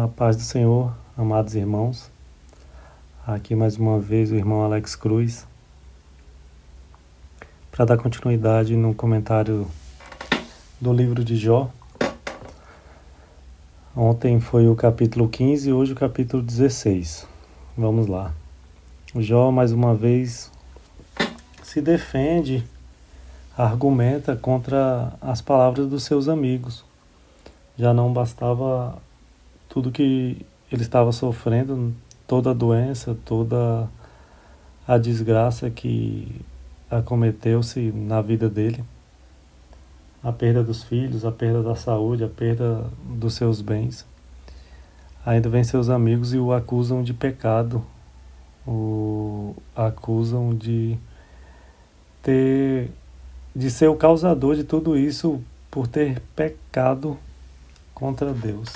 A paz do Senhor, amados irmãos. Aqui mais uma vez o irmão Alex Cruz para dar continuidade no comentário do livro de Jó. Ontem foi o capítulo 15 e hoje o capítulo 16. Vamos lá. O Jó mais uma vez se defende, argumenta contra as palavras dos seus amigos. Já não bastava tudo que ele estava sofrendo, toda a doença, toda a desgraça que acometeu-se na vida dele, a perda dos filhos, a perda da saúde, a perda dos seus bens. Ainda vem seus amigos e o acusam de pecado, o acusam de ser o causador de tudo isso por ter pecado contra Deus,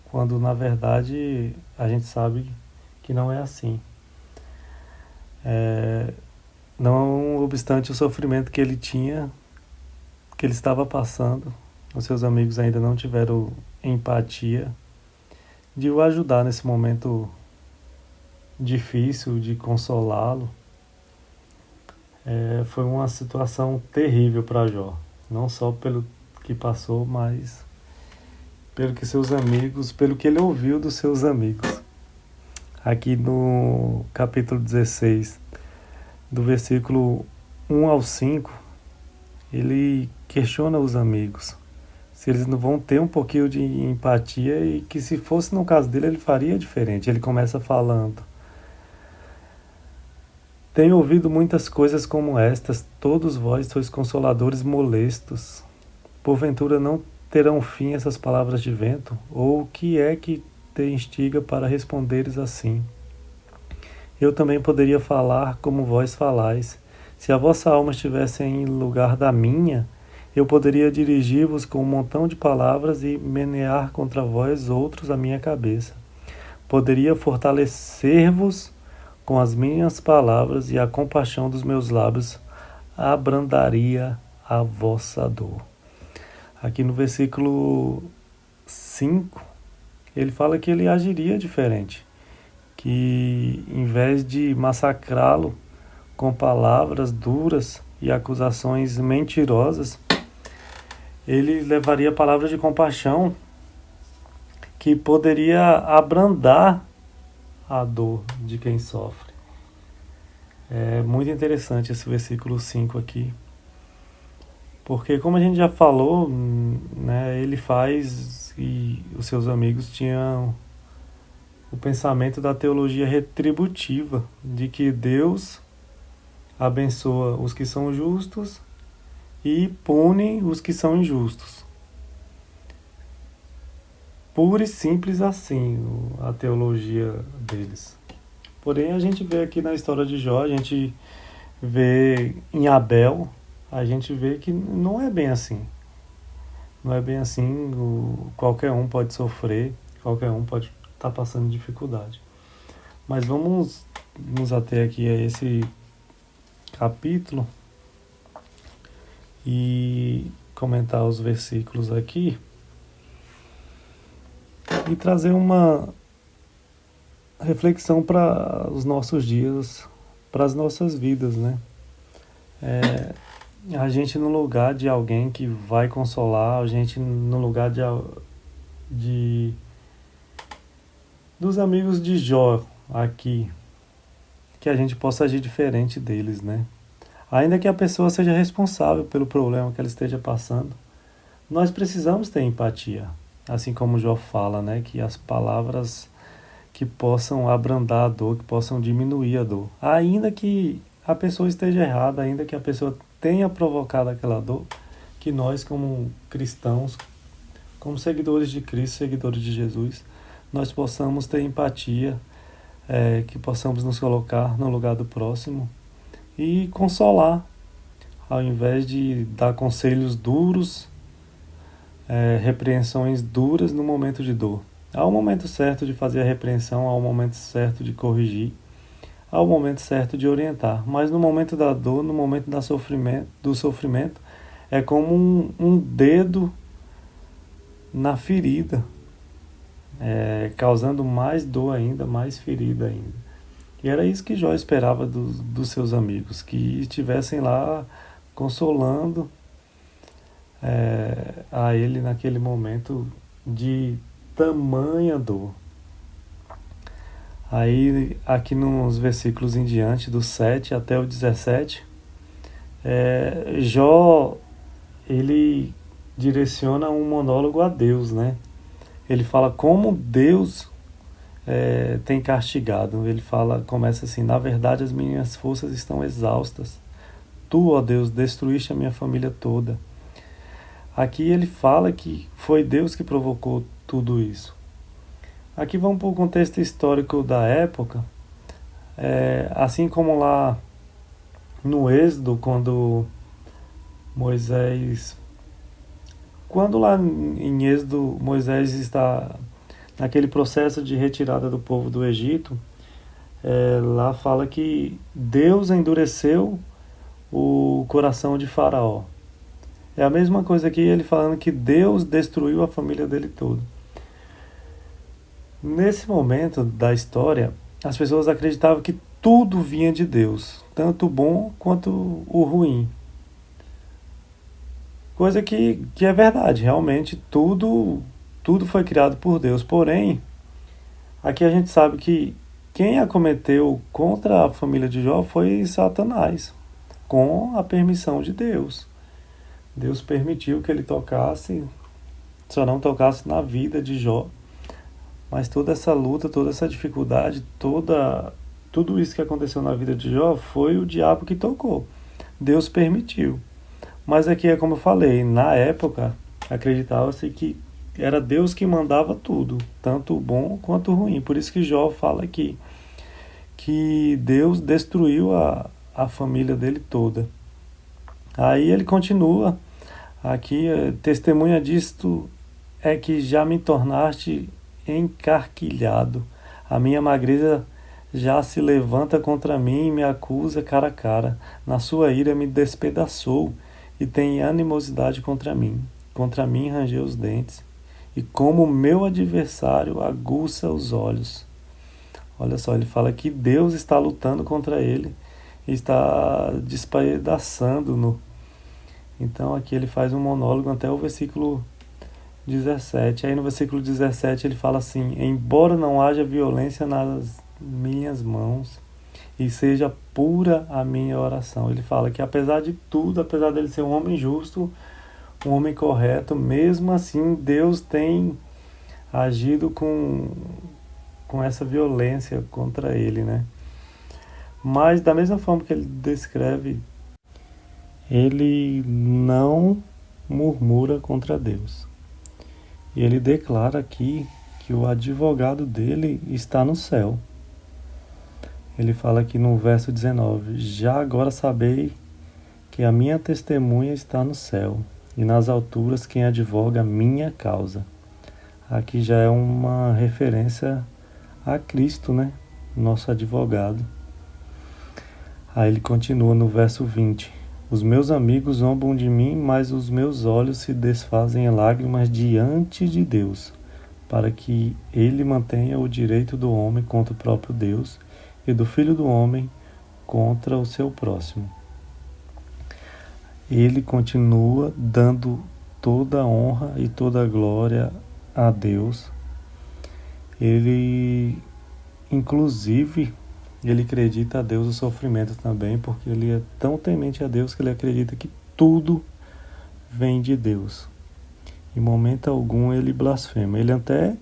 quando na verdade a gente sabe que não é assim. Não obstante o sofrimento que ele tinha, que ele estava passando, os seus amigos ainda não tiveram empatia de o ajudar nesse momento difícil, de consolá-lo. Foi uma situação terrível para Jó, não só pelo que passou, mas pelo que seus amigos, pelo que ele ouviu dos seus amigos. Aqui no capítulo 16, do versículo 1 ao 5, ele questiona os amigos se eles não vão ter um pouquinho de empatia, e que se fosse no caso dele ele faria diferente. Ele começa falando: tenho ouvido muitas coisas como estas, todos vós sois consoladores molestos. Porventura não terão fim essas palavras de vento? Ou o que é que te instiga para responderes assim? Eu também poderia falar como vós falais. Se a vossa alma estivesse em lugar da minha, eu poderia dirigir-vos com um montão de palavras e menear contra vós outros a minha cabeça. Poderia fortalecer-vos com as minhas palavras, e a compaixão dos meus lábios abrandaria a vossa dor. Aqui no versículo 5, ele fala que ele agiria diferente, que em vez de massacrá-lo com palavras duras e acusações mentirosas, ele levaria palavras de compaixão que poderia abrandar a dor de quem sofre. É muito interessante esse versículo 5 aqui, porque como a gente já falou, né, ele faz, e os seus amigos tinham o pensamento da teologia retributiva, de que Deus abençoa os que são justos e pune os que são injustos. Pura e simples assim a teologia deles. Porém, a gente vê aqui na história de Jó, a gente vê em Abel, a gente vê que não é bem assim. Não é bem assim, qualquer um pode sofrer, qualquer um pode estar passando dificuldade. Mas vamos nos ater aqui a esse capítulo e comentar os versículos aqui e trazer uma reflexão para os nossos dias, para as nossas vidas, né? A gente no lugar de alguém que vai consolar, a gente no lugar dos amigos de Jó aqui, que a gente possa agir diferente deles, né? Ainda que a pessoa seja responsável pelo problema que ela esteja passando, nós precisamos ter empatia. Assim como Jó fala, né? Que as palavras que possam abrandar a dor, que possam diminuir a dor. Ainda que a pessoa esteja errada, ainda que a pessoa tenha provocado aquela dor, que nós como cristãos, como seguidores de Cristo, seguidores de Jesus, nós possamos ter empatia, que possamos nos colocar no lugar do próximo e consolar, ao invés de dar conselhos duros, repreensões duras no momento de dor. Há um momento certo de fazer a repreensão, há um momento certo de corrigir, há um momento certo de orientar, mas no momento da dor, no momento do sofrimento, é como um dedo na ferida causando mais dor ainda, mais ferida ainda. E era isso que Jó esperava dos seus amigos, que estivessem lá consolando a ele naquele momento de tamanha dor. Aí, aqui nos versículos em diante, do 7 até o 17, Jó, ele direciona um monólogo a Deus, né? Ele fala como Deus tem castigado. Ele começa assim: na verdade as minhas forças estão exaustas. Tu, ó Deus, destruíste a minha família toda. Aqui ele fala que foi Deus que provocou tudo isso. Aqui vamos para o contexto histórico da época. Assim como lá no Êxodo, quando lá em Êxodo, Moisés está naquele processo de retirada do povo do Egito, lá fala que Deus endureceu o coração de Faraó. É a mesma coisa aqui, ele falando que Deus destruiu a família dele toda. Nesse momento da história, as pessoas acreditavam que tudo vinha de Deus, tanto o bom quanto o ruim. Coisa que é verdade, realmente tudo foi criado por Deus. Porém, aqui a gente sabe que quem acometeu contra a família de Jó foi Satanás, com a permissão de Deus. Deus permitiu que ele tocasse, só não tocasse na vida de Jó, mas toda essa luta, toda essa dificuldade, tudo isso que aconteceu na vida de Jó foi o diabo que tocou. Deus permitiu. Mas aqui é como eu falei, na época acreditava-se que era Deus que mandava tudo, tanto o bom quanto o ruim. Por isso que Jó fala aqui que Deus destruiu a família dele toda. Aí ele continua aqui: testemunha disto é que já me tornaste encarquilhado. A minha magreza já se levanta contra mim e me acusa cara a cara. Na sua ira me despedaçou e tem animosidade contra mim. Contra mim rangeu os dentes. E como meu adversário aguça os olhos. Olha só, ele fala que Deus está lutando contra ele e está despedaçando-no. Então aqui ele faz um monólogo até o versículo 17. Aí no versículo 17 ele fala assim: embora não haja violência nas minhas mãos e seja pura a minha oração. Ele fala que apesar de tudo, apesar dele ser um homem justo, um homem correto, mesmo assim Deus tem agido com essa violência contra ele, né? Mas da mesma forma que ele descreve, ele não murmura contra Deus. E ele declara aqui que o advogado dele está no céu. Ele fala aqui no verso 19: já agora sabei que a minha testemunha está no céu, e nas alturas quem advoga a minha causa. Aqui já é uma referência a Cristo, né? Nosso advogado. Aí ele continua no verso 20: os meus amigos zombam de mim, mas os meus olhos se desfazem em lágrimas diante de Deus, para que ele mantenha o direito do homem contra o próprio Deus e do filho do homem contra o seu próximo. Ele continua dando toda a honra e toda a glória a Deus. Ele, inclusive, ele acredita a Deus o sofrimento também, porque ele é tão temente a Deus que ele acredita que tudo vem de Deus. Em momento algum ele blasfema. Ele até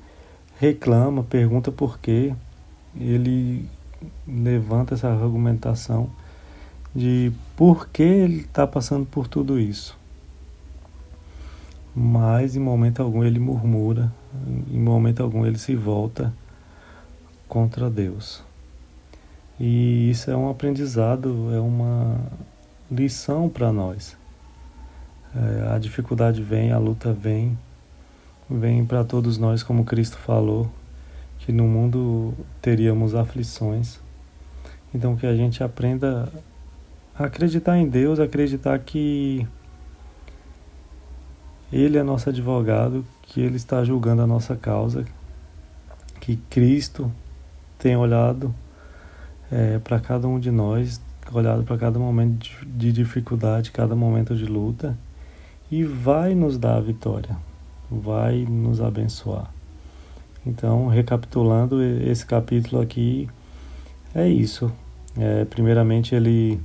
reclama, pergunta por quê. Ele levanta essa argumentação de por que ele está passando por tudo isso. Mas em momento algum ele murmura, em momento algum ele se volta contra Deus. E isso é um aprendizado, é uma lição para nós. A dificuldade vem, a luta vem para todos nós, como Cristo falou, que no mundo teríamos aflições. Então que a gente aprenda a acreditar em Deus, acreditar que Ele é nosso advogado, que Ele está julgando a nossa causa, que Cristo tem olhado para cada um de nós, olhado para cada momento de dificuldade, cada momento de luta, e vai nos dar a vitória, vai nos abençoar. Então, recapitulando esse capítulo aqui, é isso. Primeiramente, ele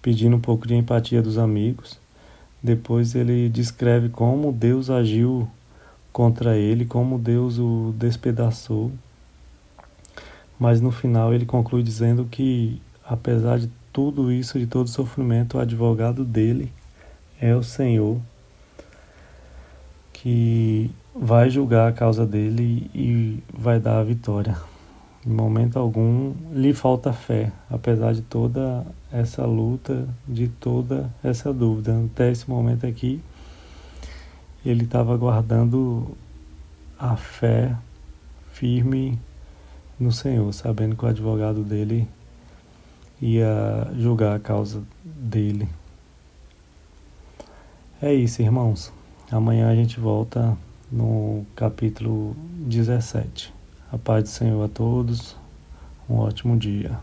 pedindo um pouco de empatia dos amigos, depois ele descreve como Deus agiu contra ele, como Deus o despedaçou, mas no final ele conclui dizendo que, apesar de tudo isso, de todo o sofrimento, o advogado dele é o Senhor, que vai julgar a causa dele e vai dar a vitória. Em momento algum lhe falta fé, apesar de toda essa luta, de toda essa dúvida. Até esse momento aqui, ele estava guardando a fé firme no Senhor, sabendo que o advogado dele ia julgar a causa dele. É isso, irmãos. Amanhã a gente volta no capítulo 17. A paz do Senhor a todos. Um ótimo dia.